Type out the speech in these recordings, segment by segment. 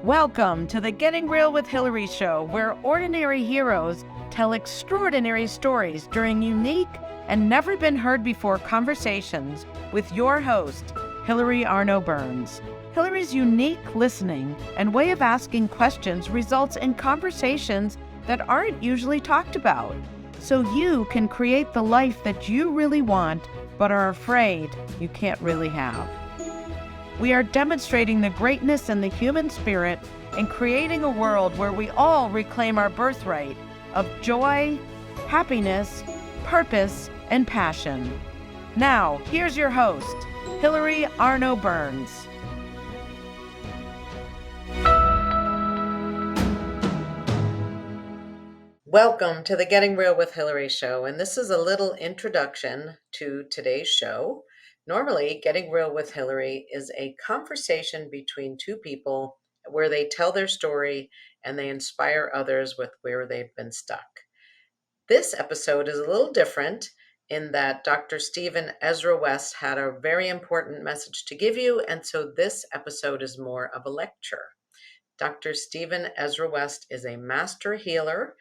Welcome to the Getting Real with Hilary show, where ordinary heroes tell extraordinary stories during unique and never been heard before conversations with your host, Hilary Arno Burns. Hilary's unique listening and way of asking questions results in conversations that aren't usually talked about, so you can create the life that you really want but are afraid you can't really have. We are demonstrating the greatness in the human spirit and creating a world where we all reclaim our birthright of joy, happiness, purpose, and passion. Now, here's your host, Hilary Arno Burns. Welcome to the Getting Real with Hilary show, and this is a little introduction to today's show. Normally, Getting Real with Hilary is a conversation between two people where they tell their story and they inspire others with where they've been stuck. This episode is a little different in that Dr. Stephen Ezra West had a very important message to give you, and so this episode is more of a lecture. Dr. Stephen Ezra West is a master healer,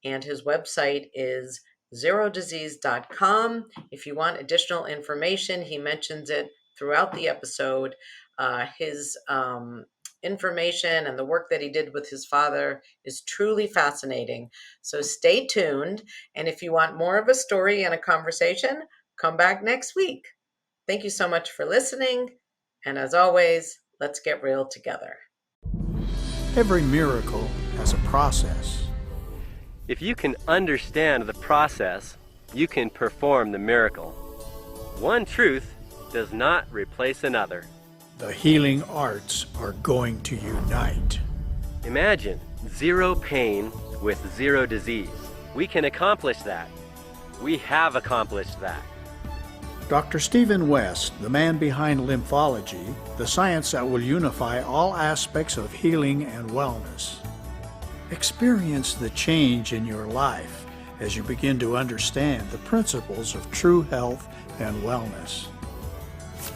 and his website is ZeroDisease.com. If you want additional information, he mentions it throughout the episode. His information and the work that he did with his father is truly fascinating. So stay tuned. And if you want more of a story and a conversation, come back next week. Thank you so much for listening. And as always, let's get real together. Every miracle has a process. If you can understand the process, you can perform the miracle. One truth does not replace another. The healing arts are going to unite. Imagine zero pain with zero disease. We can accomplish that. We have accomplished that. Dr. Stephen West, the man behind lymphology, the science that will unify all aspects of healing and wellness. Experience the change in your life as you begin to understand the principles of true health and wellness.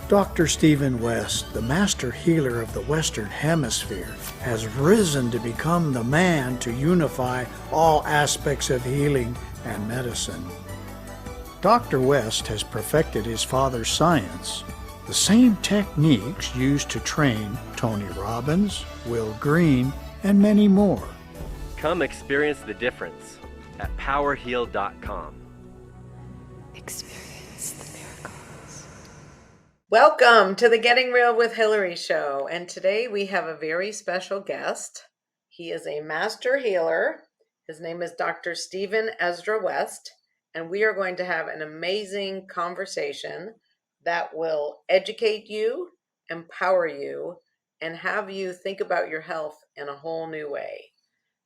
Dr. Stephen West, the master healer of the Western Hemisphere, has risen to become the man to unify all aspects of healing and medicine. Dr. West has perfected his father's science, the same techniques used to train Tony Robbins, Will Green, and many more. Come experience the difference at powerheal.com. Experience the miracles. Welcome to the Getting Real with Hilary show. And today we have a very special guest. He is a master healer. His name is Dr. Stephen Ezra West. And we are going to have an amazing conversation that will educate you, empower you, and have you think about your health in a whole new way.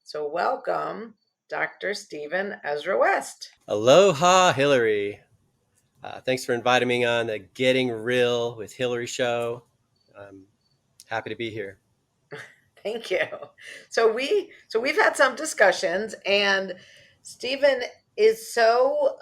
So welcome, Dr. Stephen Ezra West. Aloha, Hilary. Thanks for inviting me on the Getting Real with Hilary show. I'm happy to be here. Thank you. So we've had some discussions, and Stephen is so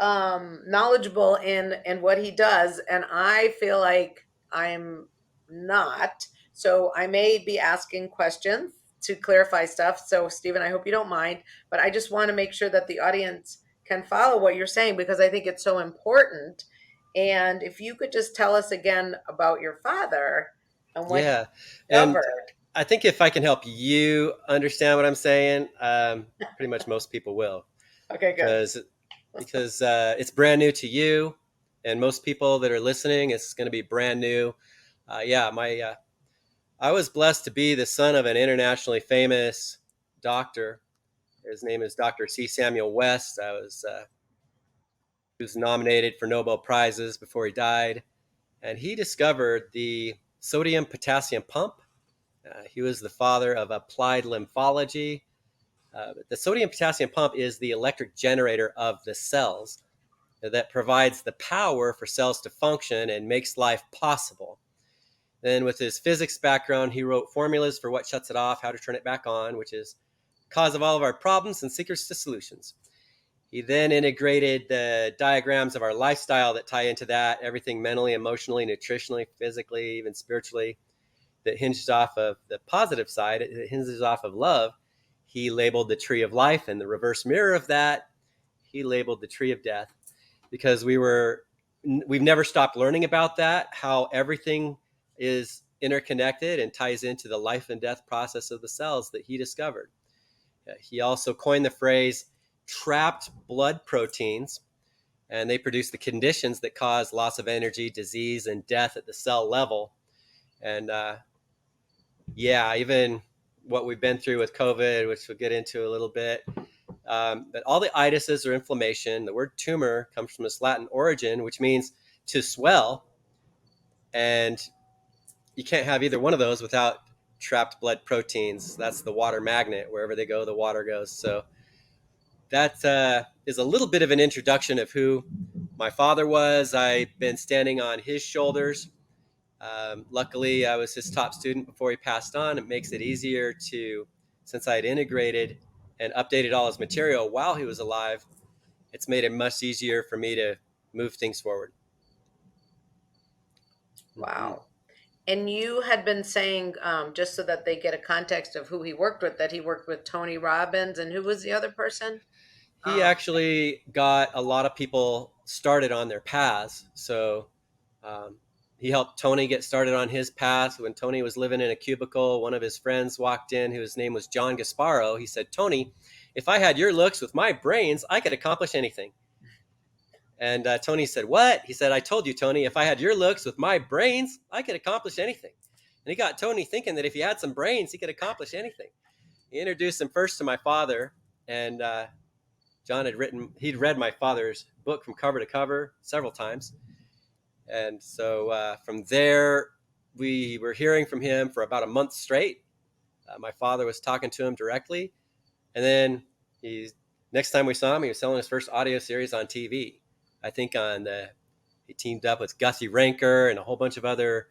knowledgeable in what he does, and I feel like I'm not. So I may be asking questions to clarify stuff. So Stephen, I hope you don't mind, but I just want to make sure that the audience can follow what you're saying because I think it's so important. And if you could just tell us again about your father and what he covered. I think if I can help you understand what I'm saying, pretty much most people will. Okay, good. Because it's brand new to you, and most people that are listening, it's going to be brand new. I was blessed to be the son of an internationally famous doctor. His name is Dr. C. Samuel West. He was nominated for Nobel Prizes before he died, and he discovered the sodium-potassium pump. He was the father of applied lymphology. The sodium-potassium pump is the electric generator of the cells that provides the power for cells to function and makes life possible. Then with his physics background, he wrote formulas for what shuts it off, how to turn it back on, which is the cause of all of our problems and secrets to solutions. He then integrated the diagrams of our lifestyle that tie into that, everything mentally, emotionally, nutritionally, physically, even spiritually. that hinged off of the positive side, it hinges off of love, he labeled the tree of life, and the reverse mirror of that, he labeled the tree of death, because we've never stopped learning about that, how everything is interconnected and ties into the life and death process of the cells that he discovered. He also coined the phrase trapped blood proteins, and they produce the conditions that cause loss of energy, disease, and death at the cell level. And even what we've been through with COVID, which we'll get into a little bit, but all the itises or inflammation, the word tumor comes from this Latin origin, which means to swell. And you can't have either one of those without trapped blood proteins. That's the water magnet. Wherever they go, the water goes. So that is a little bit of an introduction of who my father was. I've been standing on his shoulders. Luckily, I was his top student before he passed on. It makes it easier since I had integrated and updated all his material while he was alive, it's made it much easier for me to move things forward. Wow. And you had been saying, just so that they get a context of who he worked with, that he worked with Tony Robbins, and who was the other person? He actually got a lot of people started on their paths. So he helped Tony get started on his path. When Tony was living in a cubicle, one of his friends walked in, whose name was John Gasparo. He said, "Tony, if I had your looks with my brains, I could accomplish anything." And Tony said, "What?" He said, "I told you, Tony, if I had your looks with my brains, I could accomplish anything." And he got Tony thinking that if he had some brains, he could accomplish anything. He introduced him first to my father, and John he'd read my father's book from cover to cover several times. And so from there, we were hearing from him for about a month straight. My father was talking to him directly. And then next time we saw him, he was selling his first audio series on TV. I think he teamed up with Gussie Ranker and a whole bunch of other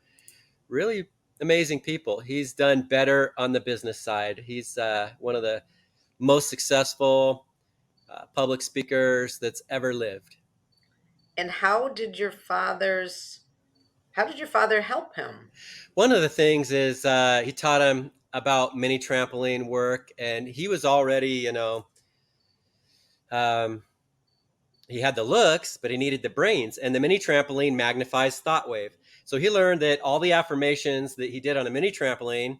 really amazing people. He's done better on the business side. He's one of the most successful public speakers that's ever lived. And how did your father help him? One of the things is he taught him about mini trampoline work, and he was already, he had the looks, but he needed the brains, and the mini trampoline magnifies thought wave. So he learned that all the affirmations that he did on a mini trampoline,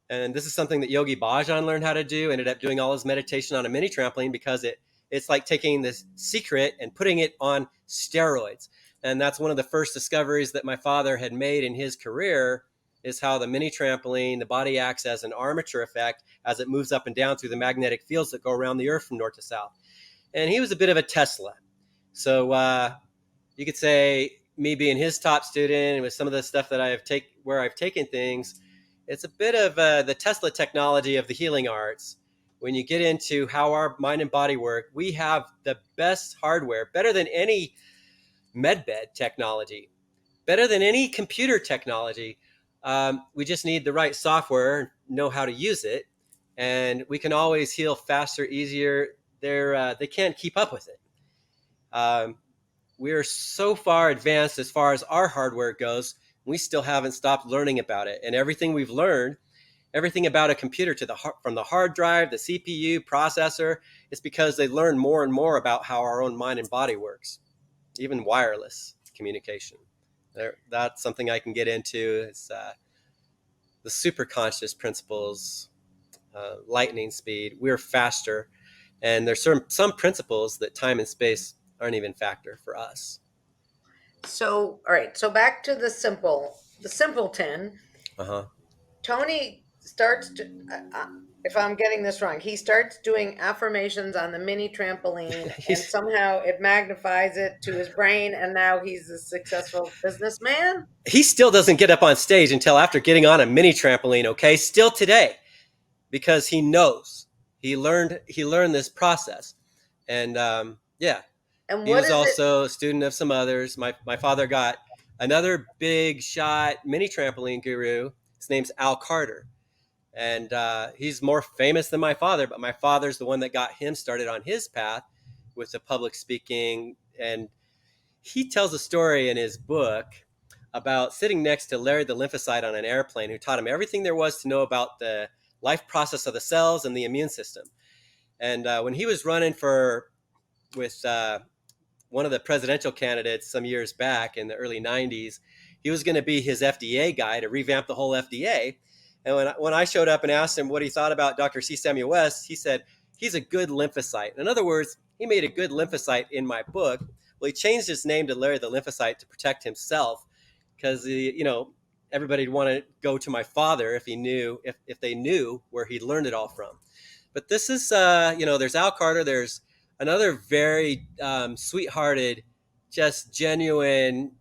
and this is something that Yogi Bhajan learned how to do, ended up doing all his meditation on a mini trampoline, because it's like taking this secret and putting it on steroids. And that's one of the first discoveries that my father had made in his career, is how the mini trampoline, the body acts as an armature effect as it moves up and down through the magnetic fields that go around the earth from north to south. And he was a bit of a Tesla. So you could say, me being his top student, and with some of the stuff that where I've taken things, it's a bit of the Tesla technology of the healing arts. When you get into how our mind and body work, we have the best hardware, better than any medbed technology, better than any computer technology. We just need the right software, know how to use it, and we can always heal faster, easier. They can't keep up with it. We are so far advanced as far as our hardware goes. We still haven't stopped learning about it. And everything we've learned, everything about a computer from the hard drive, the CPU, processor, it's because they learn more and more about how our own mind and body works, even wireless communication. That's something I can get into. It's the superconscious principles, lightning speed. We're faster. And there's some principles that time and space aren't even factor for us. So, all right. So back to the simpleton. Tony starts to, if I'm getting this wrong, he starts doing affirmations on the mini trampoline, and somehow it magnifies it to his brain, and now he's a successful businessman. He still doesn't get up on stage until after getting on a mini trampoline, okay? Still today, because he knows. He learned this process. And and he was also a student of some others. My father got another big shot mini trampoline guru. His name's Al Carter. And he's more famous than my father, but my father's the one that got him started on his path with the public speaking. And he tells a story in his book about sitting next to Larry the lymphocyte on an airplane, who taught him everything there was to know about the life process of the cells and the immune system. And when he was running for with one of the presidential candidates some years back in the early 90s, he was going to be his FDA guy to revamp the whole FDA. And when I showed up and asked him what he thought about Dr. C. Samuel West, he said, he's a good lymphocyte. In other words, he made a good lymphocyte in my book. Well, he changed his name to Larry the Lymphocyte to protect himself, because everybody'd want to go to my father if they knew where he'd learned it all from. But this is, there's Al Carter. There's another very sweethearted, just genuine,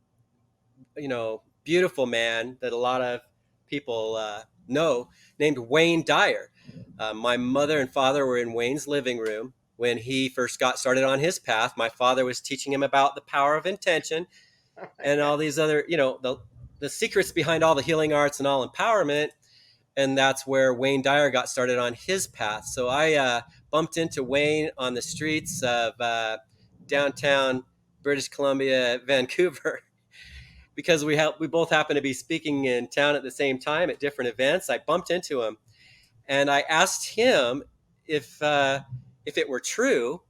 beautiful man that a lot of people know, named Wayne Dyer. My mother and father were in Wayne's living room when he first got started on his path. My father was teaching him about the power of intention and all these other, the secrets behind all the healing arts and all empowerment. And that's where Wayne Dyer got started on his path. So I bumped into Wayne on the streets of downtown British Columbia, Vancouver, because we both happened to be speaking in town at the same time at different events. I bumped into him, and I asked him if it were true,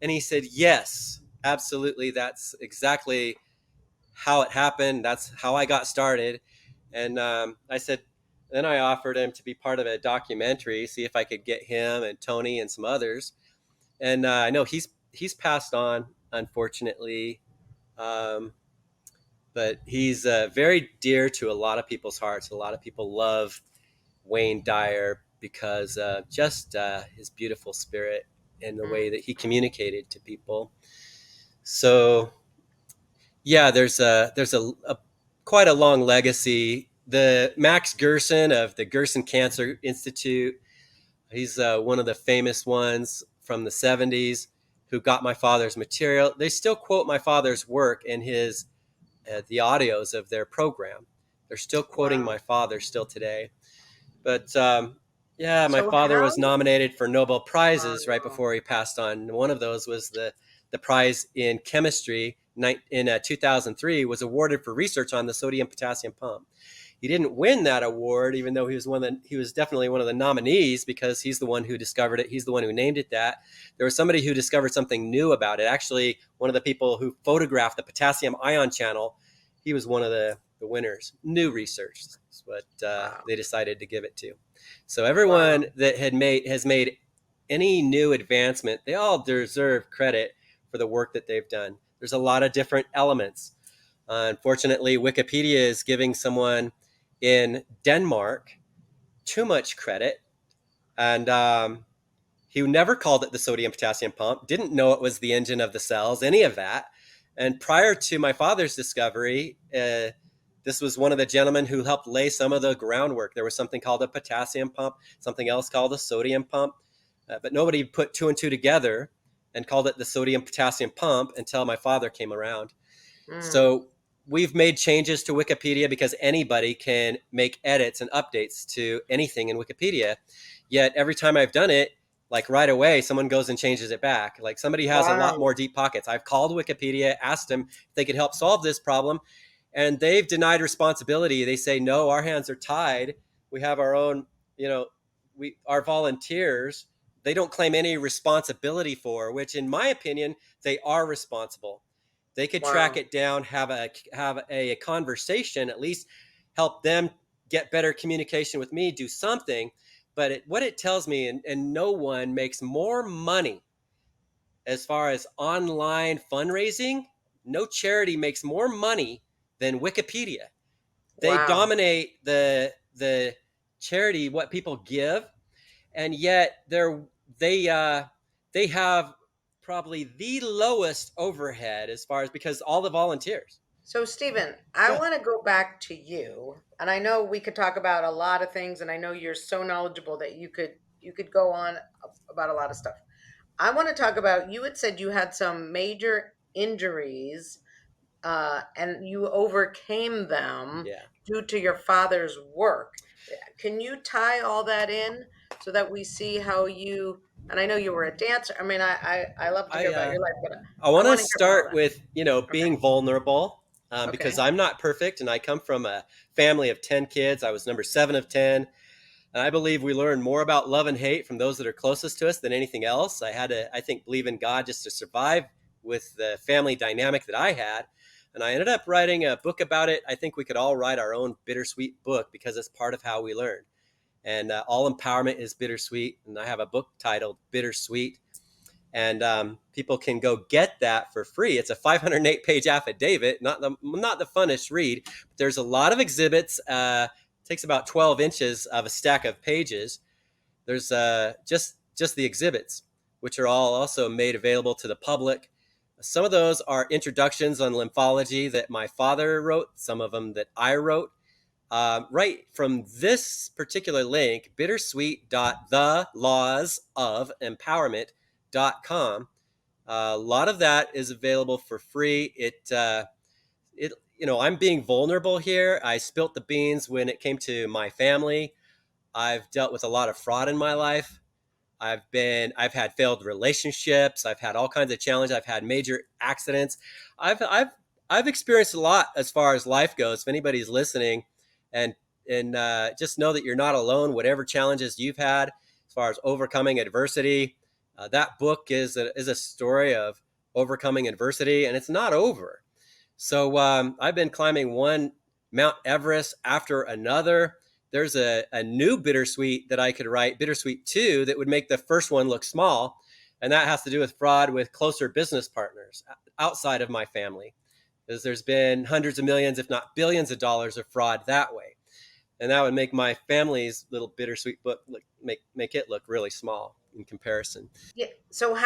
and he said yes, absolutely. That's exactly how it happened. That's how I got started. And I said, then I offered him to be part of a documentary, see if I could get him and Tony and some others. And I know he's passed on, unfortunately, but he's very dear to a lot of people's hearts. A lot of people love Wayne Dyer because just his beautiful spirit and the way that he communicated to people. So yeah, there's a quite a long legacy. The Max Gerson of the Gerson Cancer Institute, he's one of the famous ones from the 70s who got my father's material. They still quote my father's work in his the audios of their program. They're still quoting my father still today. But yeah, my So father how? was nominated for Nobel Prizes right No. before he passed on. One of those was the prize in chemistry in 2003, was awarded for research on the sodium potassium pump. He didn't win that award, even though he was definitely one of the nominees, because he's the one who discovered it. He's the one who named it that. There was somebody who discovered something new about it. Actually, one of the people who photographed the potassium ion channel, he was one of the winners. New research is what Wow. they decided to give it to. So Wow. everyone that has made any new advancement, they all deserve credit for the work that they've done. There's a lot of different elements. Unfortunately, Wikipedia is giving someone in Denmark too much credit, and he never called it the sodium potassium pump, didn't know it was the engine of the cells, any of that. And prior to my father's discovery, this was one of the gentlemen who helped lay some of the groundwork. There was something called a potassium pump, something else called a sodium pump, but nobody put two and two together and called it the sodium potassium pump until my father came around. Mm. So we've made changes to Wikipedia because anybody can make edits and updates to anything in Wikipedia. Yet every time I've done it, like right away, someone goes and changes it back. Like somebody has a lot Wow. more deep pockets. I've called Wikipedia, asked them if they could help solve this problem, and they've denied responsibility. They say, no, our hands are tied. We have our own, our volunteers. They don't claim any responsibility for, which in my opinion, they are responsible. They could track Wow. it down, have a conversation, at least help them get better communication with me, do something. But what it tells me, and no one makes more money as far as online fundraising, no charity makes more money than Wikipedia. They Wow. dominate the charity, what people give, and yet they they have probably the lowest overhead as far as, because all the volunteers. So, Stephen, I Yeah, want to go back to you, and I know we could talk about a lot of things, and I know you're so knowledgeable that you could go on about a lot of stuff. I want to talk about, you had said you had some major injuries, and you overcame them yeah. due to your father's work. Can you tie all that in so that we see how you? And I know you were a dancer. I mean, I love to I hear about your life, but I I want to want to hear about all start with that. Okay. being vulnerable. because Okay. I'm not perfect, and I come from a family of 10 kids. I was number 7 of 10. And I believe we learn more about love and hate from those that are closest to us than anything else. I had to, I think, believe in God just to survive with the family dynamic that I had. And I ended up writing a book about it. I think we could all write our own bittersweet book because it's part of how we learn. And all empowerment is bittersweet. And I have a book titled Bittersweet. And people can go get that for free. It's a 508-page affidavit, not the funnest read. But there's a lot of exhibits. Takes about 12 inches of a stack of pages. There's just the exhibits, which are all also made available to the public. Some of those are introductions on lymphology that my father wrote, some of them that I wrote. Right from this particular link, bittersweet.thelawsofempowerment.com. A lot of that is available for free. I'm being vulnerable here. I spilt the beans when it came to my family. I've dealt with a lot of fraud in my life. I've had failed relationships. I've had all kinds of challenges. I've had major accidents. I've I've I've experienced a lot as far as life goes. If anybody's listening, and just know that you're not alone. Whatever challenges you've had, as far as overcoming adversity, that book is a story of overcoming adversity, and it's not over. So I've been climbing one Mount Everest after another. There's a new bittersweet that I could write, Bittersweet 2, that would make the first one look small. And that has to do with fraud with closer business partners outside of my family. Because there's been hundreds of millions, if not billions of dollars of fraud that way. And that would make my family's little bittersweet book make it look really small in comparison. Yeah. So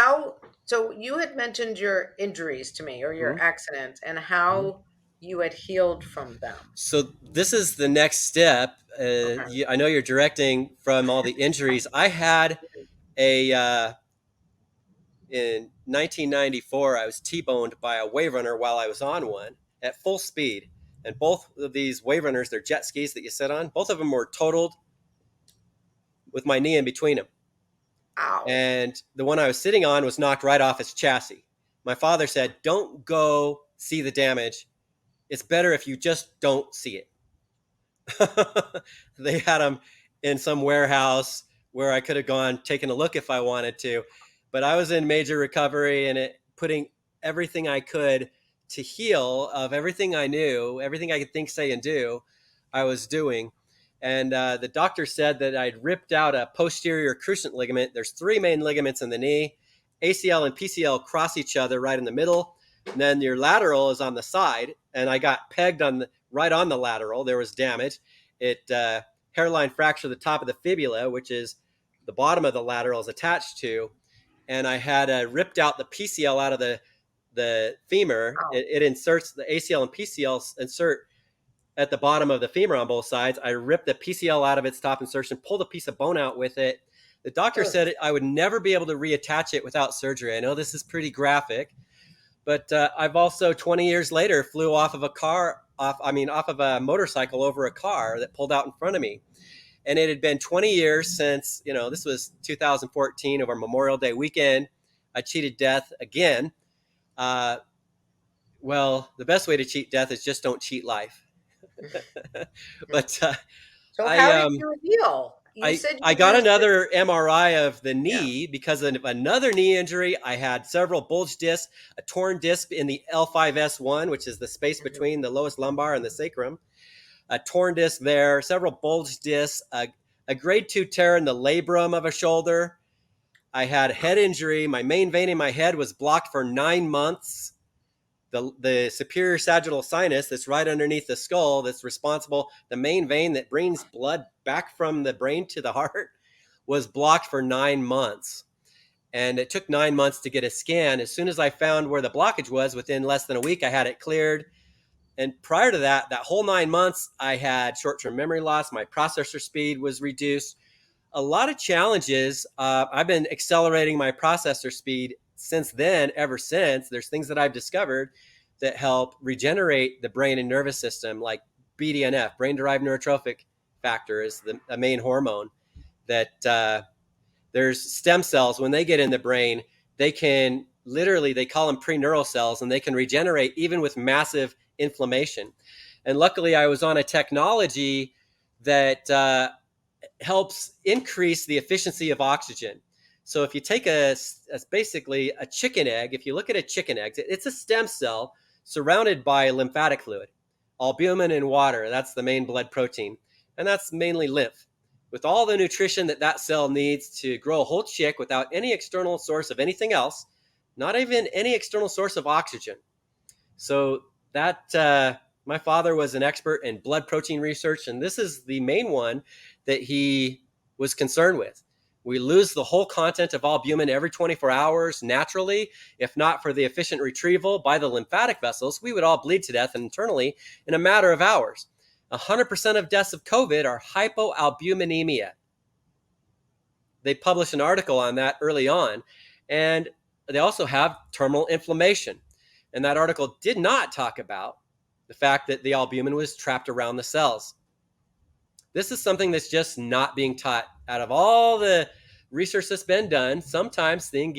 you had mentioned your injuries to me or Mm-hmm. your accidents and Mm-hmm. how you had healed from them. So this is the next step. Okay. I know you're directing from all the injuries. I had a in 1994. I was T-boned by a wave runner while I was on one at full speed, and both of these wave runners, they're jet skis that you sit on. Both of them were totaled with my knee in between them, Ow. and the one I was sitting on was knocked right off its chassis. My father said, "Don't go see the damage. It's better if you just don't see it." They had them in some warehouse where I could have gone taken a look if I wanted to, but I was in major recovery and putting everything I could to heal of everything I knew, everything I could think, say, and do, I was doing. And the doctor said that I'd ripped out a posterior cruciate ligament. There's 3 main ligaments in the knee. ACL and PCL cross each other right in the middle. And then your lateral is on the side. And I got pegged right on the lateral. There was damage. It hairline fracture the top of the fibula, which is the bottom of the lateral is attached to. And I had ripped out the PCL out of the femur. Ow. It inserts the ACL and PCL insert at the bottom of the femur on both sides. I ripped the PCL out of its top insertion, pulled a piece of bone out with it. The doctor Ugh. said I would never be able to reattach it without surgery. I know this is pretty graphic, but I've also 20 years later flew off of a motorcycle over a car that pulled out in front of me. And it had been 20 years since, this was 2014 over Memorial Day weekend. I cheated death again. Well, the best way to cheat death is just don't cheat life. But So I how did you heal? You said I you got used it. another MRI of the Yeah. knee because of another knee injury. I had several bulge discs, a torn disc in the L5S1, which is the space Mhm. between the lowest lumbar and the sacrum, a torn disc there, several bulge discs, a grade 2 tear in the labrum of a shoulder. I had head injury. My main vein in my head was blocked for 9 months. The superior sagittal sinus that's right underneath the skull, that's responsible, the main vein that brings blood back from the brain to the heart, was blocked for 9 months. And it took 9 months to get a scan. As soon as I found where the blockage was, within less than a week, I had it cleared. And prior to that whole 9 months, I had short-term memory loss. My processor speed was reduced. A lot of challenges. I've been accelerating my processor speed since then, ever since. There's things that I've discovered that help regenerate the brain and nervous system, like BDNF, brain-derived neurotrophic factor, is a main hormone that there's stem cells. When they get in the brain, they can literally, they call them pre-neural cells, and they can regenerate even with massive inflammation. And luckily, I was on a technology that helps increase the efficiency of oxygen. So if you take basically a chicken egg, if you look at a chicken egg, it's a stem cell surrounded by lymphatic fluid, albumin and water. That's the main blood protein, and that's mainly lymph. With all the nutrition that cell needs to grow a whole chick without any external source of anything else, not even any external source of oxygen. So that my father was an expert in blood protein research, and this is the main one that he was concerned with. We lose the whole content of albumin every 24 hours naturally. If not for the efficient retrieval by the lymphatic vessels, we would all bleed to death internally in a matter of hours. 100% of deaths of COVID are hypoalbuminemia. They published an article on that early on, and they also have terminal inflammation. And that article did not talk about the fact that the albumin was trapped around the cells. This is something that's just not being taught. Out of all the research that's been done, sometimes things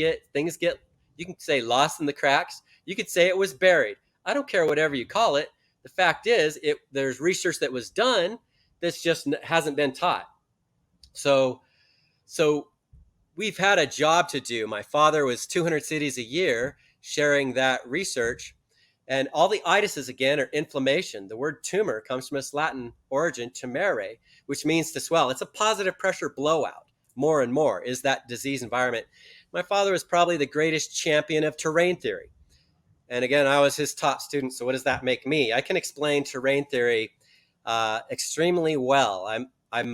get, you can say, lost in the cracks. You could say it was buried. I don't care whatever you call it. The fact is, there's research that was done that's just hasn't been taught. So we've had a job to do. My father was 200 cities a year sharing that research. And all the itises, again, are inflammation. The word tumor comes from its Latin origin, tumere, which means to swell. It's a positive pressure blowout. More and more is that disease environment. My father was probably the greatest champion of terrain theory. And again, I was his top student. So what does that make me? I can explain terrain theory extremely well. I'm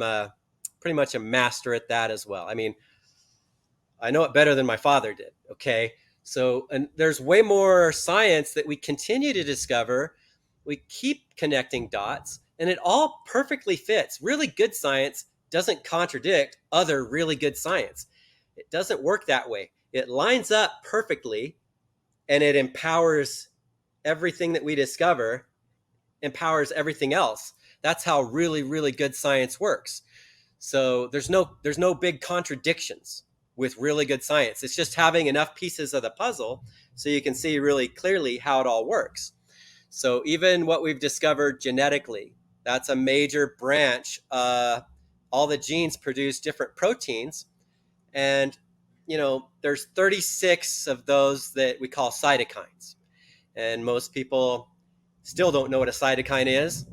pretty much a master at that as well. I mean, I know it better than my father did. Okay. So, and there's way more science that we continue to discover. We keep connecting dots, and it all perfectly fits. Really good science doesn't contradict other really good science. It doesn't work that way. It lines up perfectly, and it empowers everything that we discover, empowers everything else. That's how really, really good science works. So there's no big contradictions with really good science. It's just having enough pieces of the puzzle so you can see really clearly how it all works. So even what we've discovered genetically, that's a major branch. All the genes produce different proteins. And, there's 36 of those that we call cytokines. And most people still don't know what a cytokine is,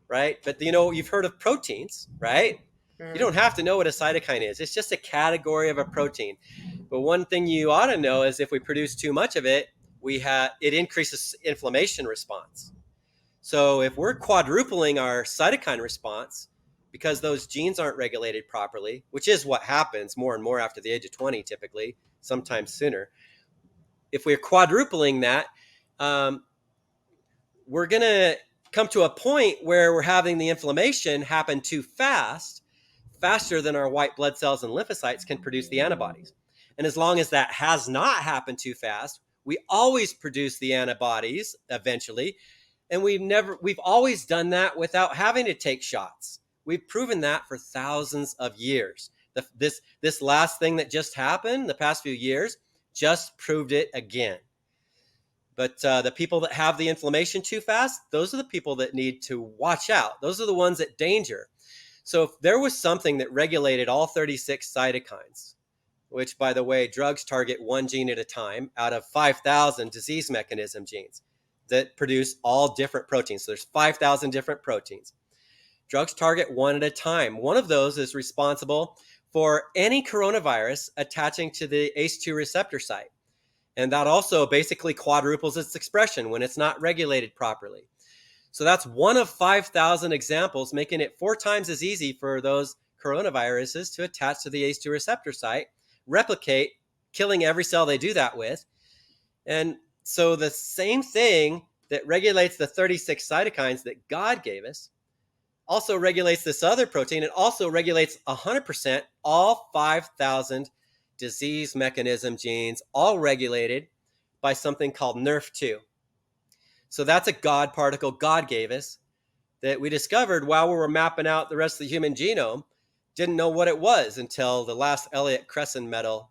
right? But, you've heard of proteins, right? You don't have to know what a cytokine is. It's just a category of a protein. But one thing you ought to know is if we produce too much of it, it increases inflammation response. So if we're quadrupling our cytokine response because those genes aren't regulated properly, which is what happens more and more after the age of 20, typically, sometimes sooner. If we're quadrupling that, we're going to come to a point where we're having the inflammation happen too fast, faster than our white blood cells and lymphocytes can produce the antibodies. And as long as that has not happened too fast, we always produce the antibodies eventually. And we've always done that without having to take shots. We've proven that for thousands of years. This last thing that just happened, the past few years, just proved it again. But the people that have the inflammation too fast, those are the people that need to watch out. Those are the ones at danger. So if there was something that regulated all 36 cytokines, which, by the way, drugs target one gene at a time out of 5,000 disease mechanism genes that produce all different proteins. So there's 5,000 different proteins. Drugs target one at a time. One of those is responsible for any coronavirus attaching to the ACE2 receptor site. And that also basically quadruples its expression when it's not regulated properly. So that's one of 5,000 examples, making it 4 times as easy for those coronaviruses to attach to the ACE2 receptor site, replicate, killing every cell they do that with. And so the same thing that regulates the 36 cytokines that God gave us also regulates this other protein. It also regulates 100% all 5,000 disease mechanism genes, all regulated by something called NRF2. So that's a God particle God gave us that we discovered while we were mapping out the rest of the human genome. Didn't know what it was until the last Elliott Cresson Medal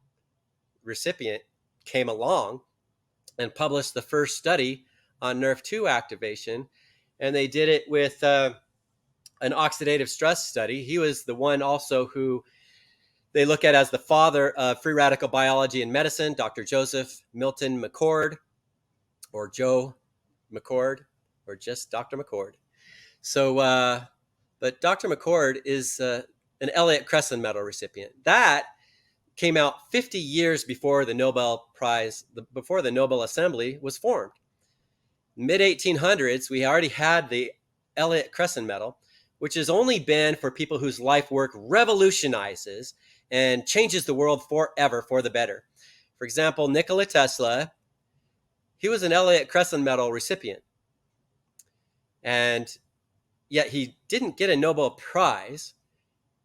recipient came along and published the first study on Nerve2 activation, and they did it with an oxidative stress study. He was the one also who they look at as the father of free radical biology in medicine, Dr. Joseph Milton McCord, or Joe McCord, or just Dr. McCord. So, but Dr. McCord is an Elliott Cresson Medal recipient. That came out 50 years before the Nobel Prize, before the Nobel Assembly was formed. Mid 1800s, we already had the Elliott Cresson Medal, which has only been for people whose life work revolutionizes and changes the world forever for the better. For example, Nikola Tesla, he was an Elliott Cresson Medal recipient. And yet he didn't get a Nobel Prize.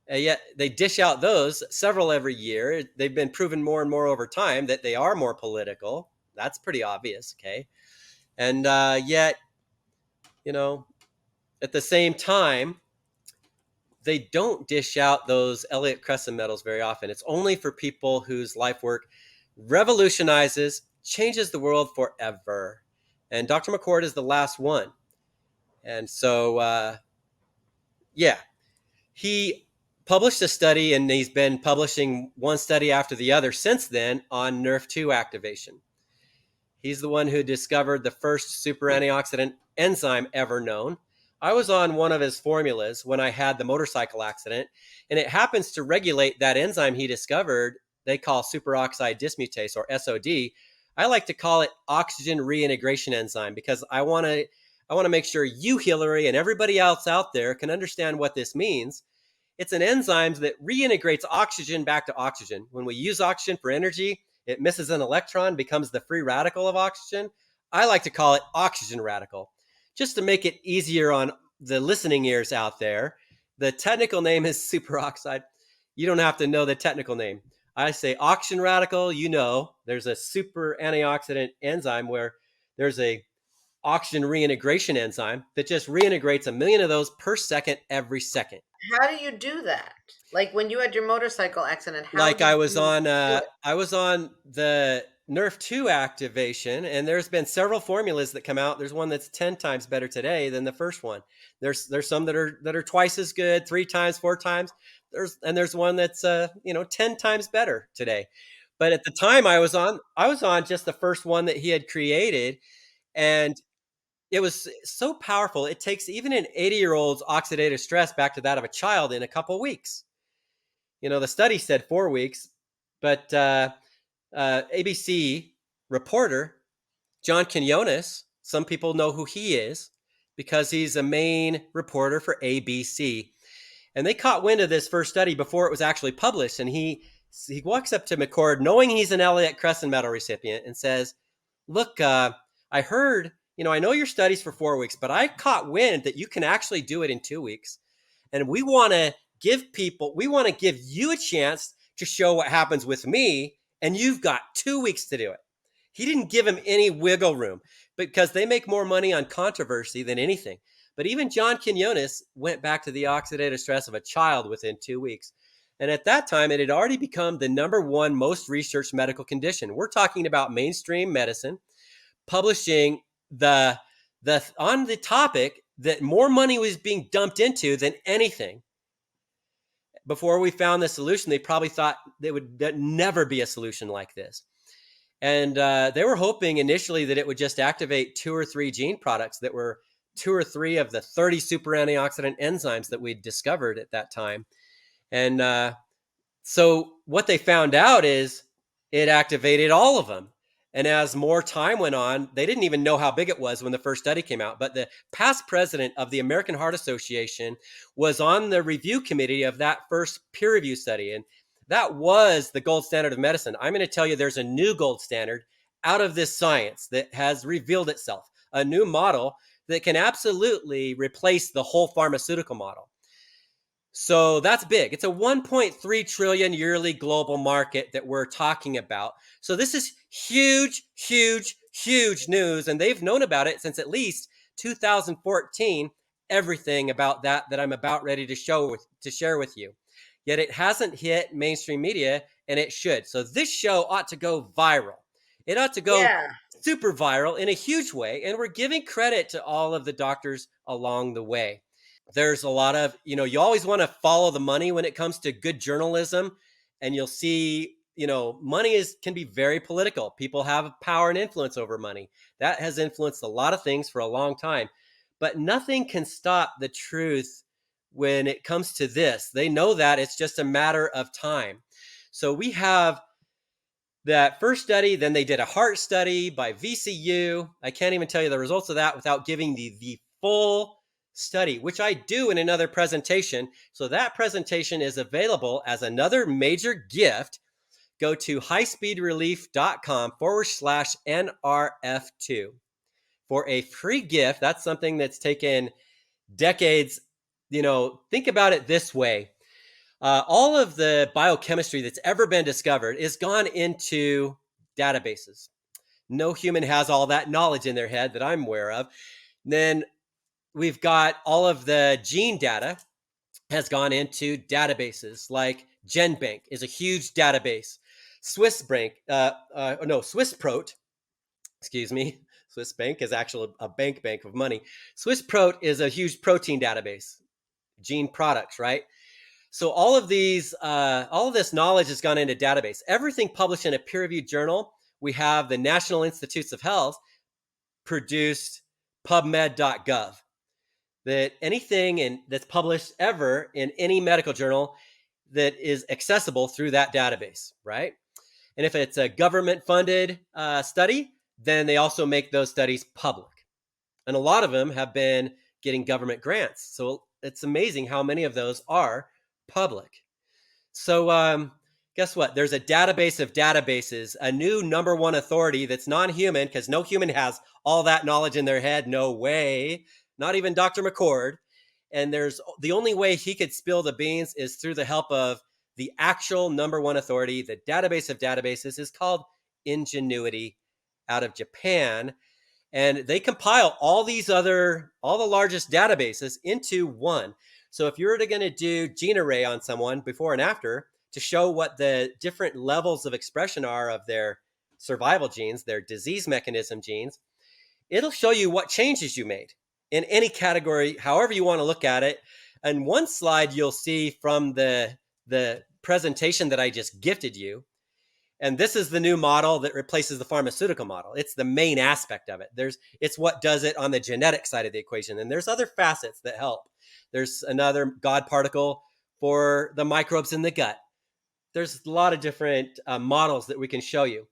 Yet they dish out those several every year. They've been proven more and more over time that they are more political. That's pretty obvious, okay? And yet, at the same time, they don't dish out those Elliott Cresson medals very often. It's only for people whose life work revolutionizes, changes the world forever. And Dr. McCord is the last one. And so, he published a study, and he's been publishing one study after the other since then on Nerve2 activation. He's the one who discovered the first super antioxidant enzyme ever known. I was on one of his formulas when I had the motorcycle accident, and it happens to regulate that enzyme he discovered. They call superoxide dismutase, or SOD. I like to call it oxygen reintegration enzyme, because I want to make sure you, Hilary, and everybody else out there can understand what this means. It's an enzyme that reintegrates oxygen back to oxygen. When we use oxygen for energy, it misses an electron, becomes the free radical of oxygen. I like to call it oxygen radical, just to make it easier on the listening ears out there. The technical name is superoxide. You don't have to know the technical name. I say oxygen radical, there's a super antioxidant enzyme where there's a oxygen reintegration enzyme that just reintegrates 1 million of those per second every second. How do you do that? Like when you had your motorcycle accident, how Like did I was you on do it? I was on the Nerve2 activation, and there's been several formulas that come out. There's one that's 10 times better today than the first one. There's some that are twice as good, 3 times, 4 times. There's one that's 10 times better today. But at the time I was on just the first one that he had created, and it was so powerful. It takes even an 80-year-old's oxidative stress back to that of a child in a couple of weeks. The study said 4 weeks, but ABC reporter John Quinones, some people know who he is because he's a main reporter for ABC. And they caught wind of this first study before it was actually published. And he walks up to McCord, knowing he's an Elliott Cresson Medal recipient, and says, look, I heard, I know your study's for 4 weeks, but I caught wind that you can actually do it in 2 weeks. And we want to give you a chance to show what happens with me. And you've got 2 weeks to do it. He didn't give him any wiggle room because they make more money on controversy than anything. But even John Quinones went back to the oxidative stress of a child within 2 weeks. And at that time, it had already become the #1 most researched medical condition. We're talking about mainstream medicine publishing on the topic that more money was being dumped into than anything. Before we found the solution, they probably thought there'd never be a solution like this. And they were hoping initially that it would just activate 2 or 3 gene products that were 2 or 3 of the 30 super antioxidant enzymes that we'd discovered at that time. And so what they found out is it activated all of them. And as more time went on, they didn't even know how big it was when the first study came out. But the past president of the American Heart Association was on the review committee of that first peer review study. And that was the gold standard of medicine. I'm going to tell you there's a new gold standard out of this science that has revealed itself, a new model that can absolutely replace the whole pharmaceutical model. So that's big. It's a 1.3 trillion yearly global market that we're talking about. So this is huge, huge, huge news. And they've known about it since at least 2014, everything about that I'm about ready to share with you. Yet it hasn't hit mainstream media, and it should. So this show ought to go viral. It ought to go Yeah. super viral in a huge way. And we're giving credit to all of the doctors along the way. There's a lot of, you always want to follow the money when it comes to good journalism. And you'll see, money can be very political. People have power and influence over money. That has influenced a lot of things for a long time. But nothing can stop the truth when it comes to this. They know that it's just a matter of time. So we have that first study, then they did a heart study by VCU. I can't even tell you the results of that without giving the full study, which I do in another presentation. So that presentation is available as another major gift. Go to highspeedrelief.com/NRF2 for a free gift. That's something that's taken decades. Think about it this way. All of the biochemistry that's ever been discovered is gone into databases. No human has all that knowledge in their head that I'm aware of. Then we've got all of the gene data has gone into databases, like GenBank is a huge database. Swissprot, excuse me. Swiss Bank is actually a bank of money. Swissprot is a huge protein database, gene products, right? So all of this knowledge has gone into database. Everything published in a peer-reviewed journal. We have the National Institutes of Health produced PubMed.gov. That anything that's published ever in any medical journal that is accessible through that database, right? And if it's a government-funded study, then they also make those studies public. And a lot of them have been getting government grants. So it's amazing how many of those are public. So guess what? There's a database of databases, a new number one authority that's non-human, because no human has all that knowledge in their head. No way. Not even Dr. McCord. And the only way he could spill the beans is through the help of the actual number one authority. The database of databases is called Ingenuity, out of Japan. And they compile all the largest databases into one. So if you're going to do gene array on someone before and after to show what the different levels of expression are of their survival genes, their disease mechanism genes, it'll show you what changes you made in any category, however you want to look at it. And one slide you'll see from the presentation that I just gifted you. And this is the new model that replaces the pharmaceutical model. It's the main aspect of it. It's what does it on the genetic side of the equation. And there's other facets that help. There's another God particle for the microbes in the gut. There's a lot of different models that we can show you.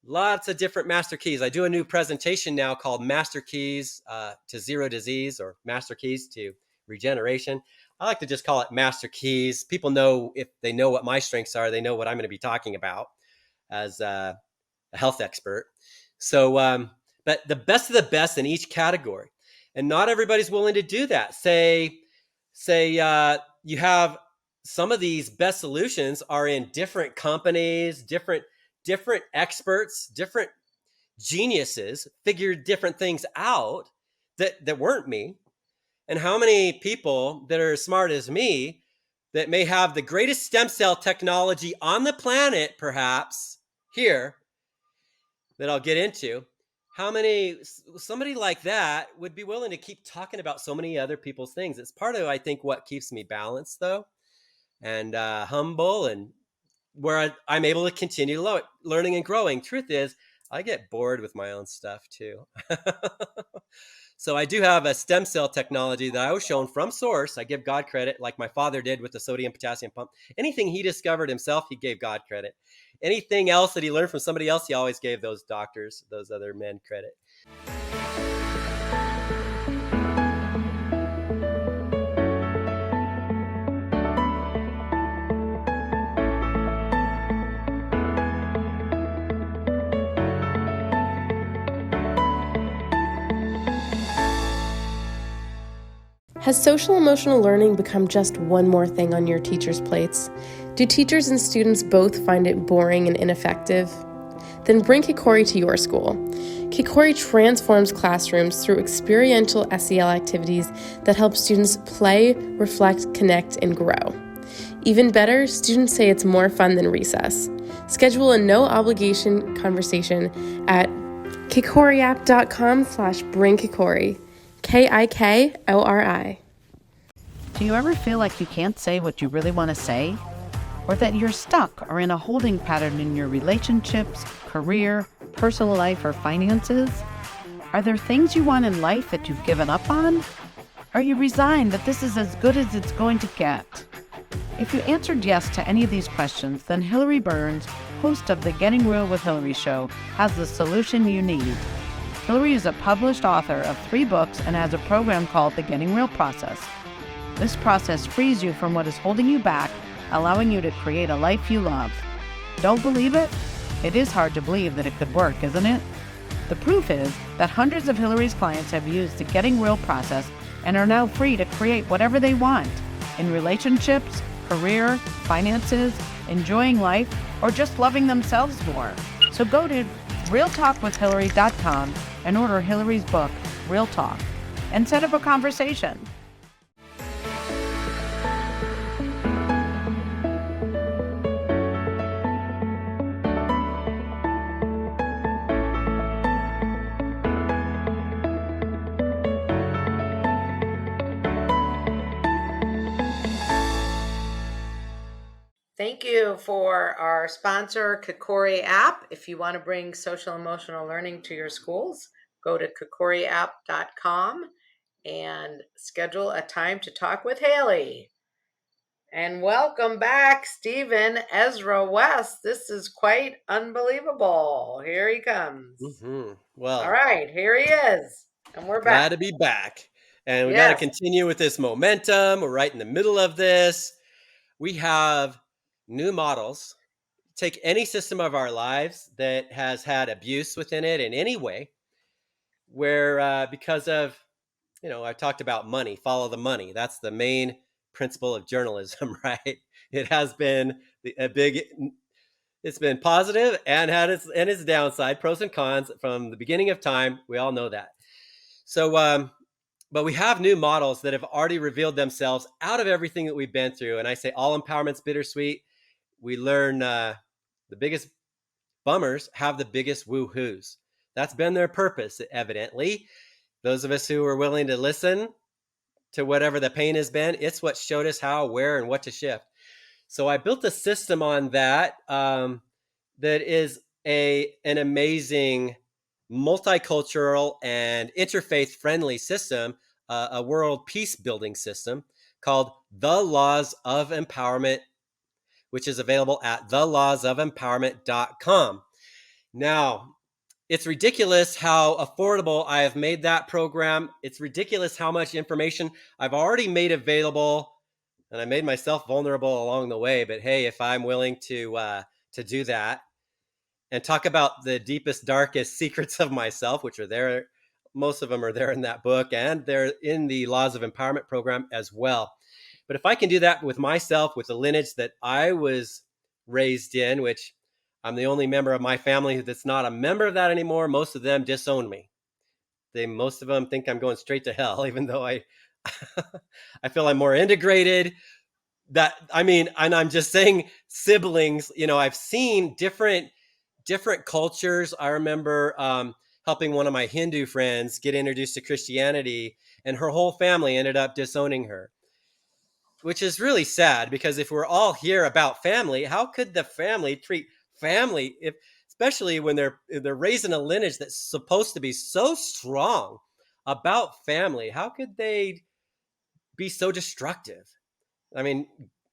Lots of different master keys. I do a new presentation now called Master Keys to Zero Disease, or Master Keys to Regeneration. I like to just call it Master Keys. People know, if they know what my strengths are, they know what I'm going to be talking about as a health expert. So, but the best of the best in each category. And not everybody's willing to do that. Say you have some of these best solutions are in different companies, different experts, different geniuses figured different things out that weren't me. And how many people that are as smart as me that may have the greatest stem cell technology on the planet, perhaps here, that I'll get into, somebody like that would be willing to keep talking about so many other people's things. It's part of, I think, what keeps me balanced, though, and humble, and where I'm able to continue learning and growing. Truth is, I get bored with my own stuff, too. So I do have a stem cell technology that I was shown from source. I give God credit, like my father did with the sodium potassium pump. Anything he discovered himself, he gave God credit. Anything else that he learned from somebody else, he always gave those doctors, those other men, credit. Has social-emotional learning become just one more thing on your teachers' plates? Do teachers and students both find it boring and ineffective? Then bring Kikori to your school. Kikori transforms classrooms through experiential SEL activities that help students play, reflect, connect, and grow. Even better, students say it's more fun than recess. Schedule a no-obligation conversation at kikoriapp.com/bringkikori. KIKORI. Do you ever feel like you can't say what you really want to say? Or that you're stuck or in a holding pattern in your relationships, career, personal life, or finances? Are there things you want in life that you've given up on? Are you resigned that this is as good as it's going to get? If you answered yes to any of these questions, then Hilary Burns, host of the Getting Real with Hilary show, has the solution you need. Hilary is a published author of 3 books and has a program called the Getting Real Process. This process frees you from what is holding you back, allowing you to create a life you love. Don't believe it? It is hard to believe that it could work, isn't it? The proof is that hundreds of Hilary's clients have used the Getting Real process and are now free to create whatever they want in relationships, career, finances, enjoying life, or just loving themselves more. So go to realtalkwithhilary.com and order Hilary's book, Real Talk, and set up a conversation. Thank you for our sponsor, Kikori app. If you want to bring social emotional learning to your schools, go to kikoriapp.com and schedule a time to talk with Haley. And welcome back, Stephen Ezra West. This is quite unbelievable. Here he comes. Well, all right, here he is. And we're glad back. to be back. And we got to Yes. continue with this momentum. We're right in the middle of this. We have new models. Take any system of our lives that has had abuse within it in any way, where because of, I talked about money, follow the money. That's the main principle of journalism, right? It has been it's been positive and had its downside, pros and cons from the beginning of time. We all know that. So, but we have new models that have already revealed themselves out of everything that we've been through. And I say all empowerment's bittersweet. We learn the biggest bummers have the biggest woohoos. That's been their purpose, evidently. Those of us who are willing to listen to whatever the pain has been, it's what showed us how, where, and what to shift. So I built a system on that that is an amazing multicultural and interfaith friendly system, a world peace building system called The Laws of Empowerment, which is available at thelawsofempowerment.com. Now, it's ridiculous how affordable I have made that program. It's ridiculous how much information I've already made available, and I made myself vulnerable along the way. But hey, if I'm willing to do that and talk about the deepest, darkest secrets of myself, which are there, most of them are there in that book, and they're in the Laws of Empowerment program as well. But if I can do that with myself, with the lineage that I was raised in, which I'm the only member of my family that's not a member of that anymore. Most of them disown me. Most of them think I'm going straight to hell, even though I feel I'm more integrated. And I'm just saying siblings, I've seen different cultures. I remember helping one of my Hindu friends get introduced to Christianity, and her whole family ended up disowning her, which is really sad, because if we're all here about family, how could the family treat family, especially when they're raising a lineage that's supposed to be so strong about family? How could they be so destructive? I mean,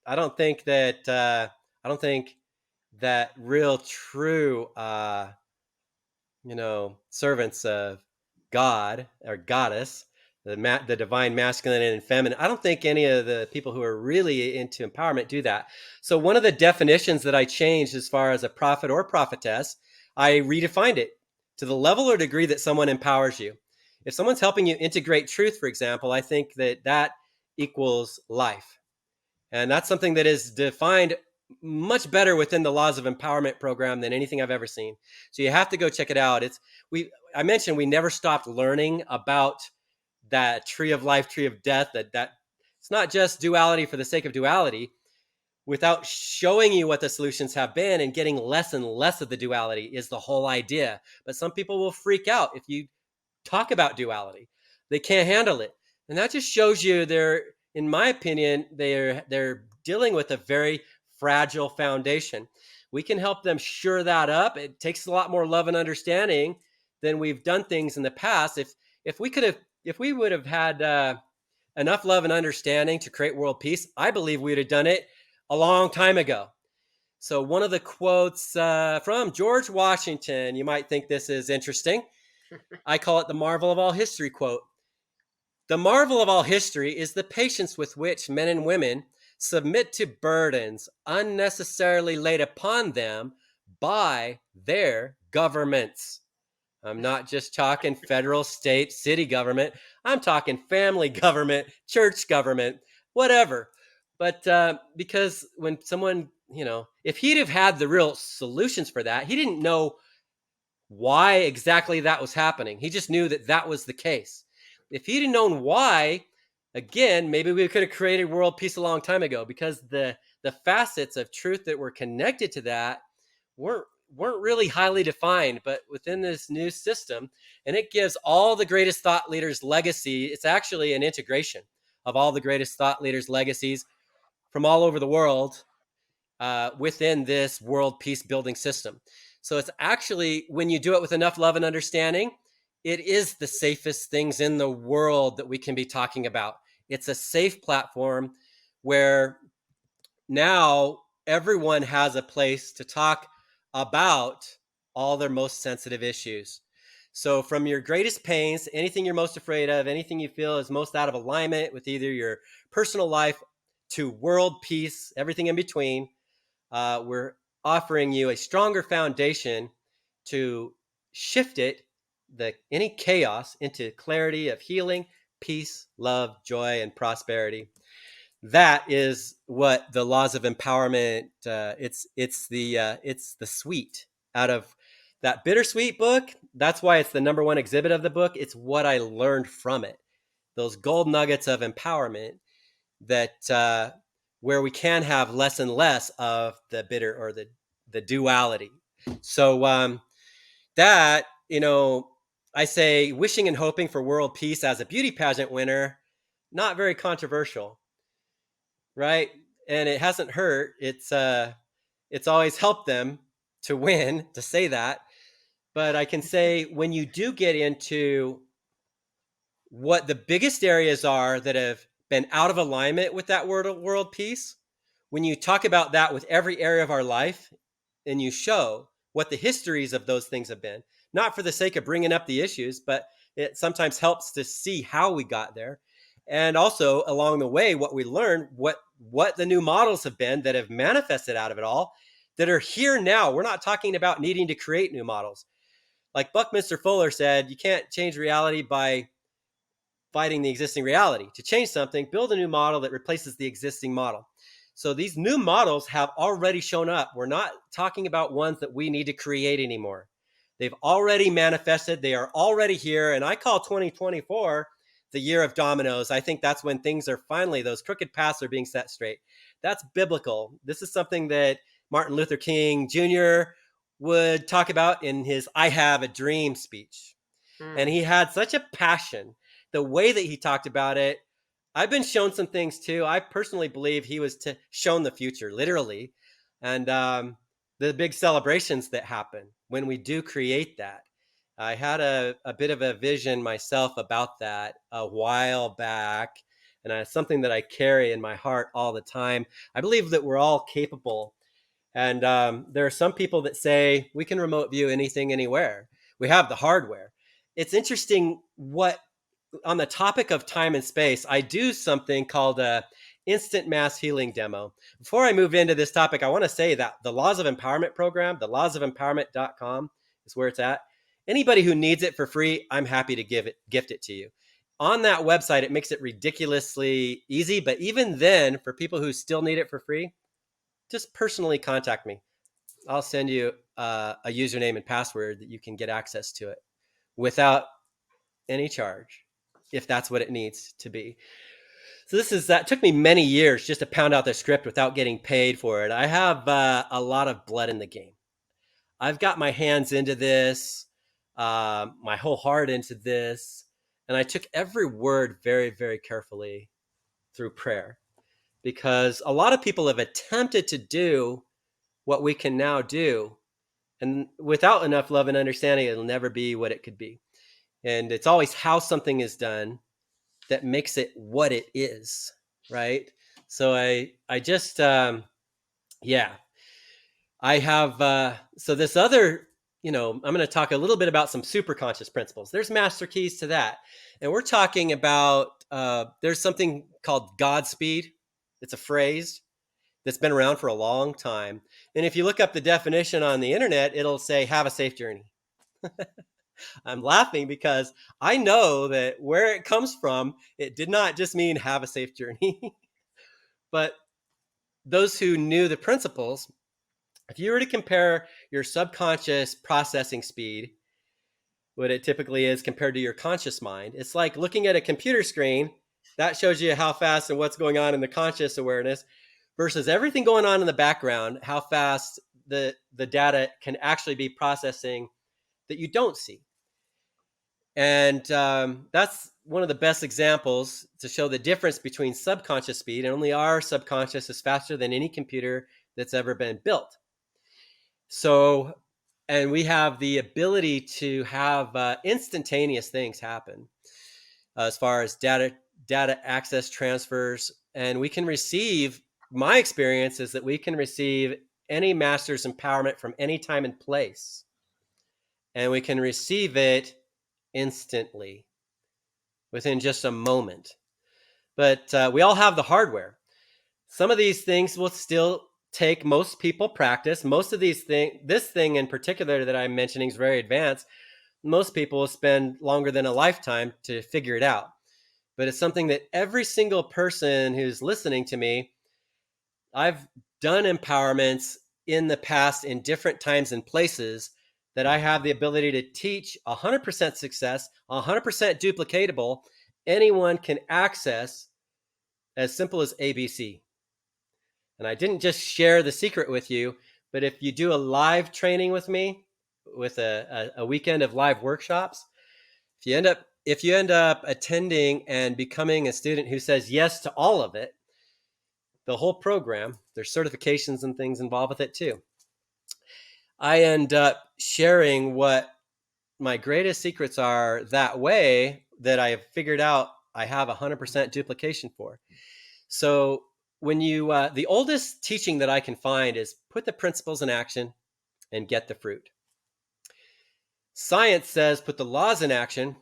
I don't think that real true servants of God or goddess, the divine masculine and feminine, I don't think any of the people who are really into empowerment do that. So one of the definitions that I changed as far as a prophet or prophetess, I redefined it to the level or degree that someone empowers you. If someone's helping you integrate truth, for example, I think that equals life. And that's something that is defined much better within the Laws of Empowerment program than anything I've ever seen. So you have to go check it out. I mentioned we never stopped learning about that tree of life, tree of death, that it's not just duality for the sake of duality. without showing you what the solutions have been and getting less and less of the duality is the whole idea. But some people will freak out if you talk about duality. They can't handle it. And that just shows you they're, in my opinion, they're dealing with a very fragile foundation. We can help them shore that up. It takes a lot more love and understanding than we've done things in the past. If we would have had enough love and understanding to create world peace, I believe we would have done it a long time ago. So one of the quotes from George Washington, you might think this is interesting. I call it the marvel of all history quote. The marvel of all history is the patience with which men and women submit to burdens unnecessarily laid upon them by their governments. I'm not just talking federal, state, city government. I'm talking family government, church government, whatever. But because when someone, if he'd have had the real solutions for that, he didn't know why exactly that was happening. He just knew that that was the case. If he'd have known why, again, maybe we could have created world peace a long time ago, because the facets of truth that were connected to that weren't really highly defined. But within this new system, and it gives all the greatest thought leaders legacy, it's actually an integration of all the greatest thought leaders legacies from all over the world within this world peace building system. So it's actually, when you do it with enough love and understanding, it is the safest things in the world that we can be talking about. It's a safe platform where now everyone has a place to talk about all their most sensitive issues. So from your greatest pains, anything you're most afraid of, anything you feel is most out of alignment with either your personal life to world peace, everything in between, we're offering you a stronger foundation to shift any chaos into clarity of healing, peace, love, joy, and prosperity. That is what the laws of empowerment. It's the sweet out of that Bittersweet book. That's why it's the number one exhibit of the book. It's what I learned from it. Those gold nuggets of empowerment that where we can have less and less of the bitter or the duality. So that, I say wishing and hoping for world peace as a beauty pageant winner, not very controversial, right? And it hasn't hurt. It's always helped them to win, to say that. But I can say when you do get into what the biggest areas are that have been out of alignment with that world peace, when you talk about that with every area of our life and you show what the histories of those things have been, not for the sake of bringing up the issues, but it sometimes helps to see how we got there. And also along the way, what we learned, what the new models have been that have manifested out of it all, that are here now. We're not talking about needing to create new models. Like Buckminster Fuller said, you can't change reality by fighting the existing reality. To change something, build a new model that replaces the existing model. So these new models have already shown up. We're not talking about ones that we need to create anymore. They've already manifested. They are already here. And I call 2024 the year of dominoes. I think that's when things are finally, those crooked paths are being set straight. That's biblical. This is something that Martin Luther King Jr. would talk about in his I Have a Dream speech. And he had such a passion. The way that he talked about it, I've been shown some things too. I personally believe he was shown the future, literally. And the big celebrations that happen when we do create that. I had a bit of a vision myself about that a while back. And it's something that I carry in my heart all the time. I believe that we're all capable. And there are some people that say we can remote view anything, anywhere. We have the hardware. It's interesting what, on the topic of time and space, I do something called a instant mass healing demo. Before I move into this topic, I want to say that the Laws of Empowerment program, the lawsofempowerment.com is where it's at. Anybody who needs it for free, I'm happy to gift it to you. On that website, it makes it ridiculously easy. But even then, for people who still need it for free, just personally contact me. I'll send you a username and password that you can get access to it without any charge, if that's what it needs to be. So that took me many years just to pound out the script without getting paid for it. I have a lot of blood in the game. I've got my hands into this, my whole heart into this, and I took every word very, very carefully through prayer, because a lot of people have attempted to do what we can now do, and without enough love and understanding, it'll never be what it could be. And it's always how something is done that makes it what it is, right? So I just yeah, I have so this other, I'm going to talk a little bit about some superconscious principles. There's master keys to that, and we're talking about there's something called Godspeed. It's a phrase that's been around for a long time, and if you look up the definition on the internet, it'll say "Have a safe journey." I'm laughing because I know that where it comes from, it did not just mean have a safe journey, but those who knew the principles, if you were to compare your subconscious processing speed, what it typically is compared to your conscious mind, it's like looking at a computer screen that shows you how fast and what's going on in the conscious awareness versus everything going on in the background, how fast the data can actually be processing that you don't see. And that's one of the best examples to show the difference between subconscious speed, and only our subconscious is faster than any computer that's ever been built. So, and we have the ability to have instantaneous things happen as far as data access transfers. And we can receive, my experience is that we can receive any master's empowerment from any time and place. And we can receive it instantly within just a moment. But we all have the hardware. Some of these things will still take most people practice. Most of these things, this thing in particular that I'm mentioning is very advanced. Most people will spend longer than a lifetime to figure it out. But it's something that every single person who's listening to me, I've done empowerments in the past in different times and places that I have the ability to teach 100% success, 100% duplicatable. Anyone can access as simple as ABC. And I didn't just share the secret with you, but if you do a live training with me, with a weekend of live workshops, if you end up attending and becoming a student who says yes to all of it, the whole program, there's certifications and things involved with it too. I end up sharing what my greatest secrets are that way, that I have figured out I have 100% duplication for. So when you, the oldest teaching that I can find is put the principles in action and get the fruit. Science says put the laws in action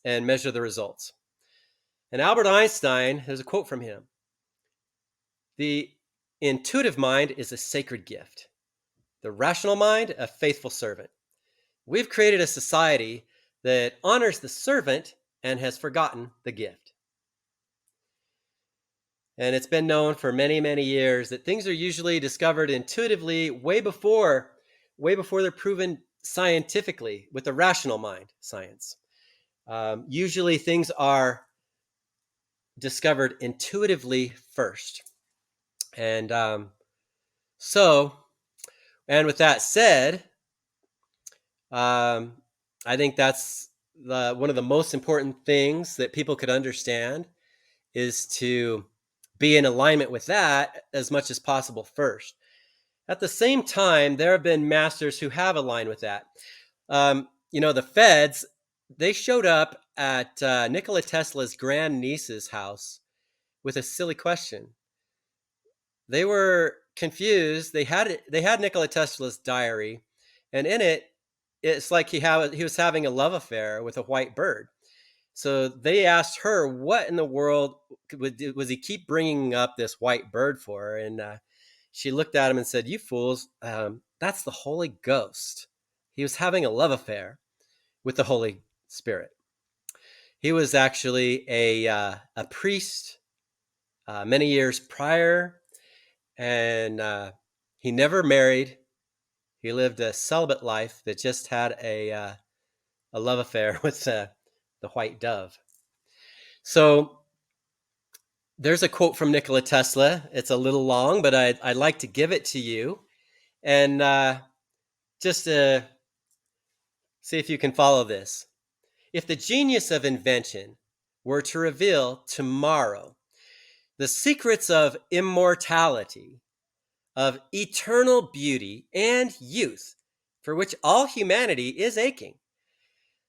and measure the results. And Albert Einstein, there's a quote from him: "The intuitive mind is a sacred gift. The rational mind, a faithful servant." We've created a society that honors the servant and has forgotten the gift. And it's been known for many, many years that things are usually discovered intuitively way before they're proven scientifically with the rational mind, science. Usually things are discovered intuitively first. And and with that said, I think that's one of the most important things that people could understand, is to be in alignment with that as much as possible first. At the same time, there have been masters who have aligned with that. The feds, they showed up at Nikola Tesla's grandniece's house with a silly question. They were confused. They had Nikola Tesla's diary, and in it, it's like he was having a love affair with a white bird. So they asked her, what in the world was he keep bringing up this white bird for? And she looked at him and said, "You fools, that's the Holy Ghost. He was having a love affair with the Holy Spirit." He was actually a priest many years prior, and he never married. He lived a celibate life that just had a love affair with the white dove. So there's a quote from Nikola Tesla. It's a little long, but I'd like to give it to you. And just to see if you can follow this. If the genius of invention were to reveal tomorrow the secrets of immortality, of eternal beauty and youth, for which all humanity is aching,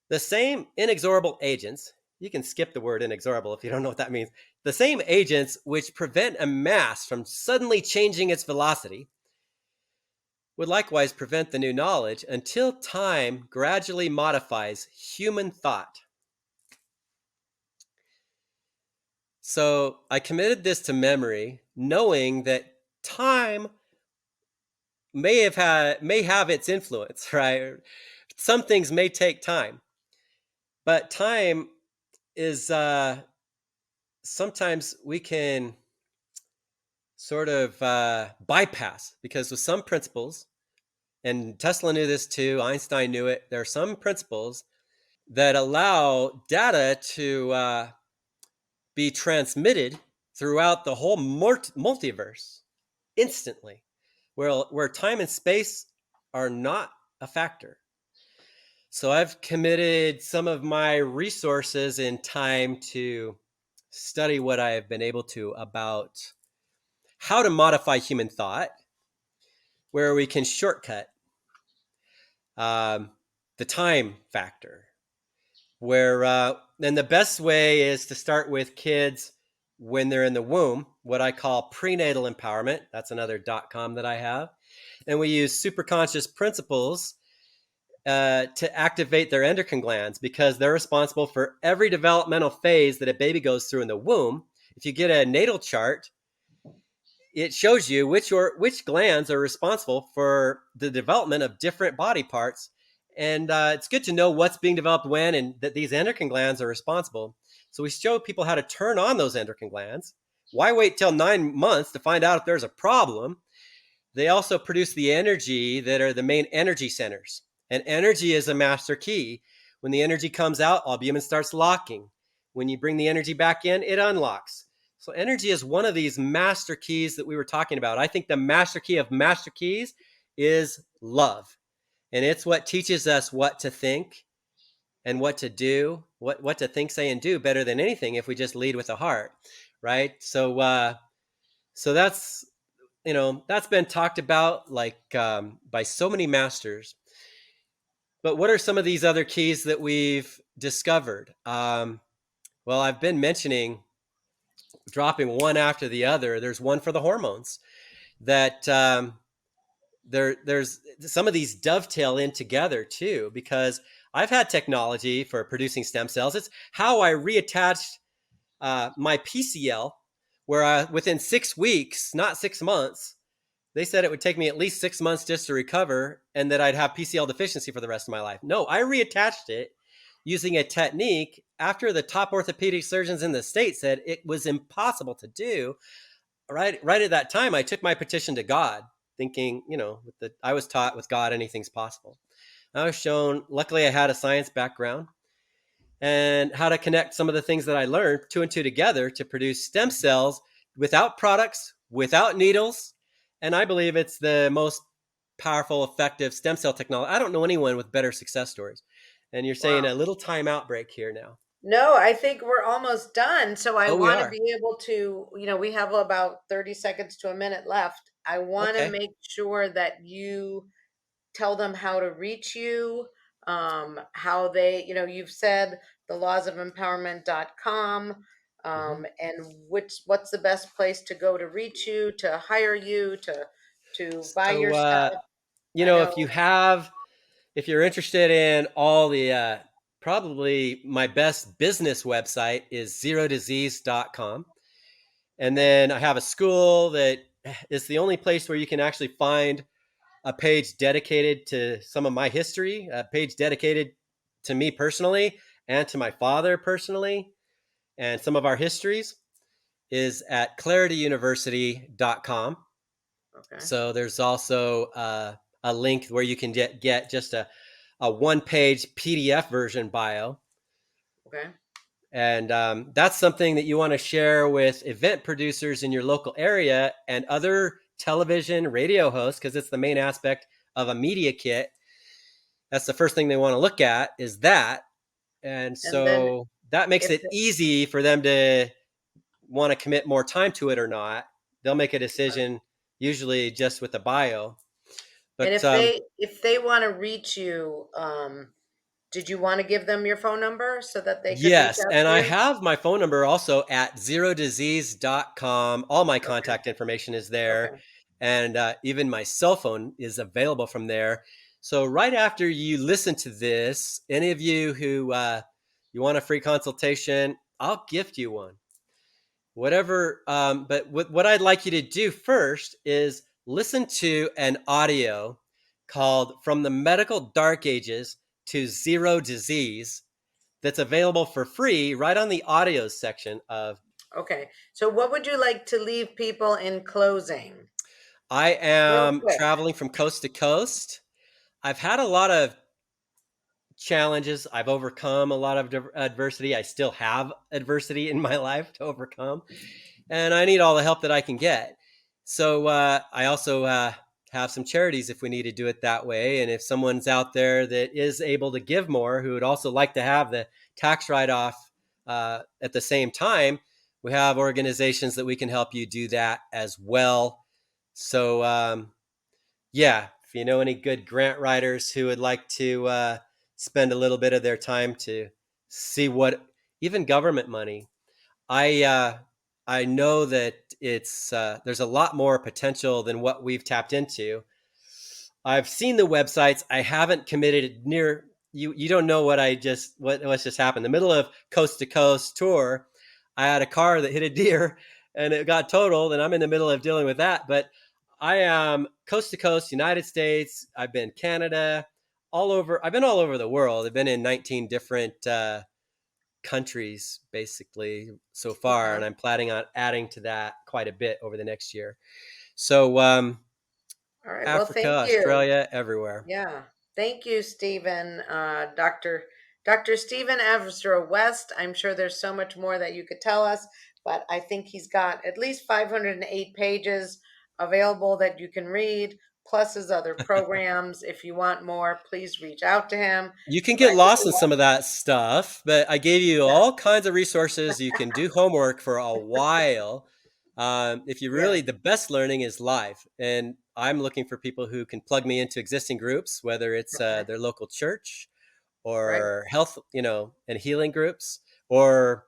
the same inexorable agents, you can skip the word inexorable if you don't know what that means, the same agents which prevent a mass from suddenly changing its velocity would likewise prevent the new knowledge until time gradually modifies human thought. So I committed this to memory, knowing that time may have its influence, right? Some things may take time, but time is sometimes we can sort of bypass, because with some principles, and Tesla knew this too, Einstein knew it, there are some principles that allow data to be transmitted throughout the whole multiverse instantly, where time and space are not a factor. So I've committed some of my resources and time to study what I have been able to about how to modify human thought, where we can shortcut the time factor, where and the best way is to start with kids when they're in the womb, what I call prenatal empowerment. That's another .com that I have. And we use superconscious principles to activate their endocrine glands, because they're responsible for every developmental phase that a baby goes through in the womb. If you get a natal chart, it shows you which glands are responsible for the development of different body parts. And it's good to know what's being developed when, and that these endocrine glands are responsible. So we show people how to turn on those endocrine glands. Why wait till 9 months to find out if there's a problem? They also produce the energy that are the main energy centers. And energy is a master key. When the energy comes out, albumin starts locking. When you bring the energy back in, it unlocks. So energy is one of these master keys that we were talking about. I think the master key of master keys is love. And it's what teaches us what to think and what to do, what to think, say, and do better than anything if we just lead with the heart, right? So that's, that's been talked about like by so many masters. But what are some of these other keys that we've discovered? Well, I've been mentioning dropping one after the other. There's one for the hormones that there's some of these dovetail in together too, because I've had technology for producing stem cells. It's how I reattached my PCL, where within 6 weeks, not 6 months, they said it would take me at least 6 months just to recover, and that I'd have PCL deficiency for the rest of my life. No, I reattached it using a technique after the top orthopedic surgeons in the state said it was impossible to do. Right at that time, I took my petition to God, thinking, I was taught with God, anything's possible. I was shown, luckily I had a science background, and how to connect some of the things that I learned, two and two together, to produce stem cells without products, without needles. And I believe it's the most powerful, effective stem cell technology. I don't know anyone with better success stories. And you're saying Wow. a little timeout break here now. No, I think we're almost done. So I Oh, we want to are. be able to, we have about 30 seconds to a minute left. I want to Okay. make sure that you tell them how to reach you, how they, you've said the laws of empowerment.com, Mm-hmm. and what's the best place to go to reach you, to hire you, to buy your So, stuff. I if know. you have, if you're interested in all the, probably my best business website is zerodisease.com. And then I have a school that is the only place where you can actually find a page dedicated to some of my history, a page dedicated to me personally and to my father personally, and some of our histories is at clarityuniversity.com. Okay. So there's also a link where you can get just a one-page PDF version bio. Okay. And that's something that you want to share with event producers in your local area and other television, radio hosts, because it's the main aspect of a media kit. That's the first thing they want to look at, is that. And And then so that makes if it easy for them to want to commit more time to it or not. They'll make a decision usually just with the bio. and But if they want to reach you, did you want to give them your phone number so that they could reach yes, out and to I you? have my phone number also at zerodisease.com. All my Okay. contact information is there, Okay. and even my cell phone is available from there. So right after you listen to this, any of you who you want a free consultation, I'll gift you one. Whatever. But what I'd like you to do first is listen to an audio called "From the Medical Dark Ages to Zero Disease" that's available for free right on the audio section of. Okay. So what would you like to leave people in closing? I Real am quick. traveling from coast to coast. I've had a lot of challenges. I've overcome a lot of adversity. I still have adversity in my life to overcome, and I need all the help that I can get. So I also have some charities if we need to do it that way. And if someone's out there that is able to give more, who would also like to have the tax write-off at the same time, we have organizations that we can help you do that as well. So yeah, if you know any good grant writers who would like to spend a little bit of their time to see what, even government money, I know that it's there's a lot more potential than what we've tapped into. I've seen the websites. I haven't committed near you. You don't know what's just happened. The middle of coast to coast tour, I had a car that hit a deer and it got totaled, and I'm in the middle of dealing with that. But I am coast to coast, United States. I've been Canada, all over. I've been all over the world. I've been in 19 different countries basically so far, Okay. and I'm planning on adding to that quite a bit over the next year. So All right. Well, Africa, thank you. Australia, everywhere. Yeah. Thank you, Stephen. Dr. Stephen Ezra West. I'm sure there's so much more that you could tell us, but I think he's got at least 508 pages available that you can read, plus his other programs. If you want more, please reach out to him. You can But get I think lost in some of that stuff, but I gave you all kinds of resources. You can do homework for a while. If you yeah, really, the best learning is live. And I'm looking for people who can plug me into existing groups, whether it's okay, their local church right, or health, and healing groups, or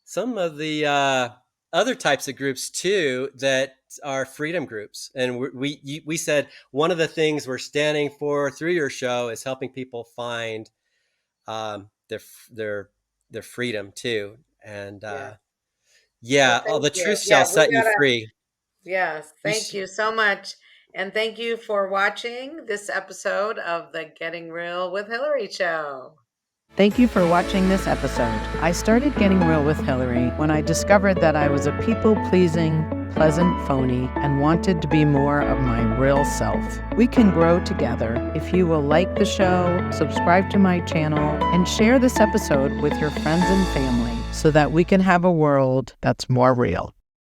some of the other types of groups too that are freedom groups. And we said one of the things we're standing for through your show is helping people find their their freedom too. And yeah. Well, yeah, all thank the you. truth shall Yeah, we set you gotta. free. Yes, You thank you so much. And thank you for watching this episode of the Getting Real with Hilary show. Thank you for watching this episode. I started getting real with Hilary when I discovered that I was a people-pleasing, pleasant phony and wanted to be more of my real self. We can grow together if you will like the show, subscribe to my channel, and share this episode with your friends and family so that we can have a world that's more real.